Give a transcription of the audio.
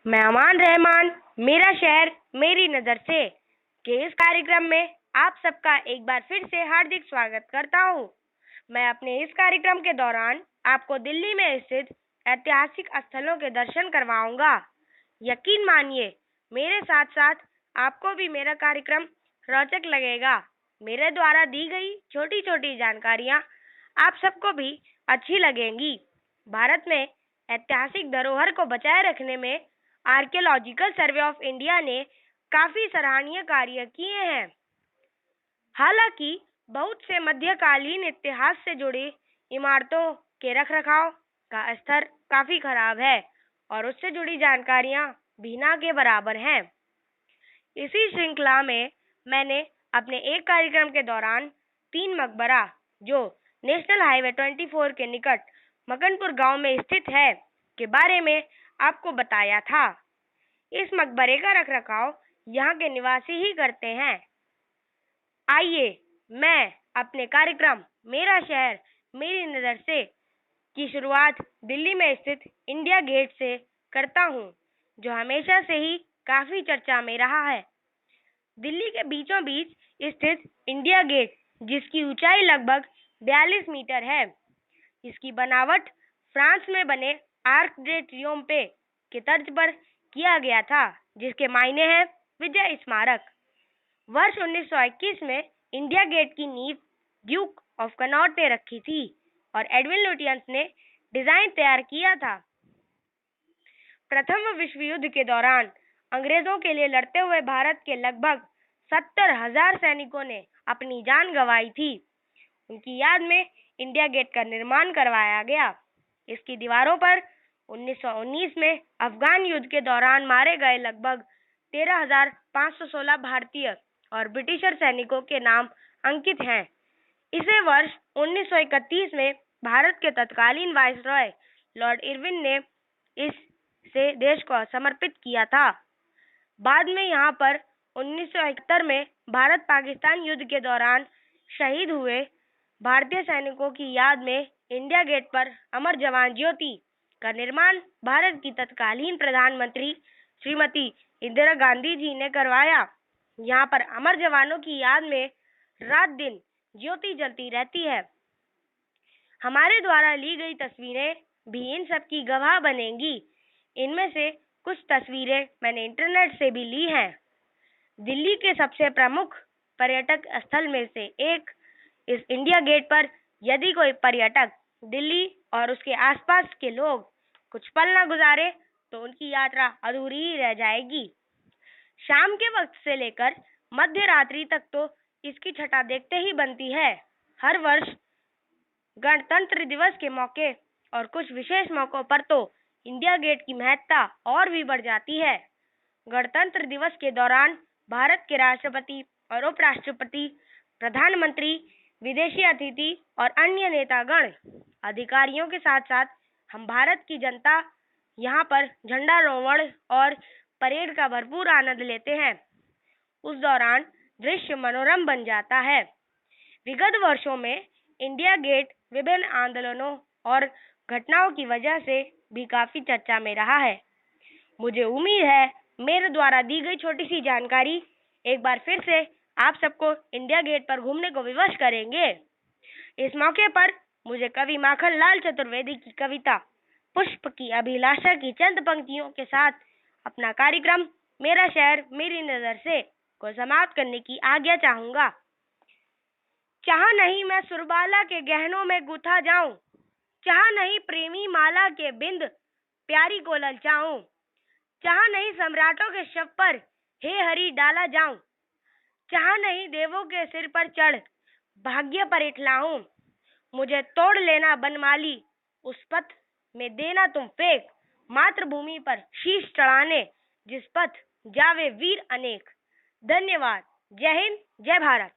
मैं अमान रहमान, मेरा शहर मेरी नज़र से के इस कार्यक्रम में आप सबका एक बार फिर से हार्दिक स्वागत करता हूं। मैं अपने इस कार्यक्रम के दौरान आपको दिल्ली में स्थित ऐतिहासिक स्थलों के दर्शन करवाऊंगा। यकीन मानिए, मेरे साथ साथ आपको भी मेरा कार्यक्रम रोचक लगेगा। मेरे द्वारा दी गई छोटी छोटी जानकारियां आप सबको भी अच्छी लगेंगी। भारत में ऐतिहासिक धरोहर को बचाए रखने में आर्कियोलॉजिकल सर्वे ऑफ इंडिया ने काफी सराहनीय कार्य किए हैं। हालांकि बहुत से मध्यकालीन इतिहास से जुड़ी इमारतों के रखरखाव का स्तर काफी खराब है और उससे जुड़ी जानकारियां भी ना के बराबर हैं। इसी श्रृंखला में मैंने अपने एक कार्यक्रम के दौरान 3 मकबरा, जो नेशनल हाईवे 24 के निकट मकनपुर गांव में स्थित है, के बारे में आपको बताया था। इस मकबरे का रखरखाव यहाँ के निवासी ही करते हैं। आइए, मैं अपने कार्यक्रम मेरा शहर मेरी नज़र से की शुरुआत दिल्ली में स्थित इंडिया गेट से करता हूँ, जो हमेशा से ही काफी चर्चा में रहा है। दिल्ली के बीचों बीच स्थित इंडिया गेट, जिसकी ऊंचाई लगभग 42 मीटर है, इसकी बनावट फ्रांस में बने आर्क डे ट्रियोम्फे के तर्ज पर किया गया था, जिसके मायने हैं विजय स्मारक। वर्ष 1921 में इंडिया गेट की नींव ड्यूक ऑफ कनॉट ने रखी थी और एडविन लुटियंस ने डिजाइन तैयार किया था। प्रथम विश्व युद्ध के दौरान अंग्रेजों के लिए लड़ते हुए भारत के लगभग 70,000 सैनिकों ने अपनी जान गंवाई थी। उनकी याद में इंडिया गेट का निर्माण करवाया गया। इसकी दीवारों पर 1919 में अफगान युद्ध के दौरान मारे गए लगभग 13,516 भारतीय और ब्रिटिशर सैनिकों के नाम अंकित हैं। इसे वर्ष 1931 में भारत के तत्कालीन वायसरॉय लॉर्ड इरविन ने इसे देश को समर्पित किया था। बाद में यहाँ पर 1971 में भारत पाकिस्तान युद्ध के दौरान शहीद हुए भारतीय सैनिकों की याद में इंडिया गेट पर अमर जवान ज्योति का निर्माण भारत की तत्कालीन प्रधानमंत्री श्रीमती इंदिरा गांधी जी ने करवाया। यहाँ पर अमर जवानों की याद में रात दिन ज्योति जलती रहती है। हमारे द्वारा ली गई तस्वीरें भी इन सब की गवाह बनेंगी। इनमें से कुछ तस्वीरें मैंने इंटरनेट से भी ली हैं। दिल्ली के सबसे प्रमुख पर्यटक स्थल में से एक इस इंडिया गेट पर यदि कोई पर्यटक दिल्ली और उसके आसपास के लोग कुछ पल न गुजारे तो उनकी यात्रा अधूरी ही रह जाएगी। शाम के वक्त से लेकर मध्य रात्रि तक तो इसकी छटा देखते ही बनती है। हर वर्ष गणतंत्र दिवस के मौके और कुछ विशेष मौकों पर तो इंडिया गेट की महत्ता और भी बढ़ जाती है। गणतंत्र दिवस के दौरान भारत के राष्ट्रपति और उपराष्ट्रपति, प्रधानमंत्री, विदेशी अतिथि और अन्य नेतागण, अधिकारियों के साथ साथ हम भारत की जनता यहाँ पर झंडारोहण और परेड का भरपूर आनंद लेते हैं। उस दौरान दृश्य मनोरम बन जाता है। विगत वर्षों में इंडिया गेट विभिन्न आंदोलनों और घटनाओं की वजह से भी काफी चर्चा में रहा है। मुझे उम्मीद है मेरे द्वारा दी गई छोटी सी जानकारी एक बार फिर से आप सबको इंडिया गेट पर घूमने को विवश करेंगे। इस मौके पर मुझे कवि माखन लाल चतुर्वेदी की कविता पुष्प की अभिलाषा की चंद पंक्तियों के साथ अपना कार्यक्रम मेरा शहर मेरी नज़र से को समाप्त करने की आज्ञा चाहूंगा। चाह नहीं मैं सुरबाला के गहनों में गुथा जाऊं, चाह नहीं प्रेमी माला के बिंद प्यारी को ललचाऊं, चाह नहीं सम्राटों के शव पर हे हरि डाला जाऊं, चाह नहीं देवों के सिर पर चढ़ भाग्य पर इठलाऊं, मुझे तोड़ लेना बनमाली उस पथ में देना तुम फेंक, मातृभूमि पर शीश चढ़ाने जिस पथ जावे वीर अनेक। धन्यवाद। जय हिंद, जय भारत।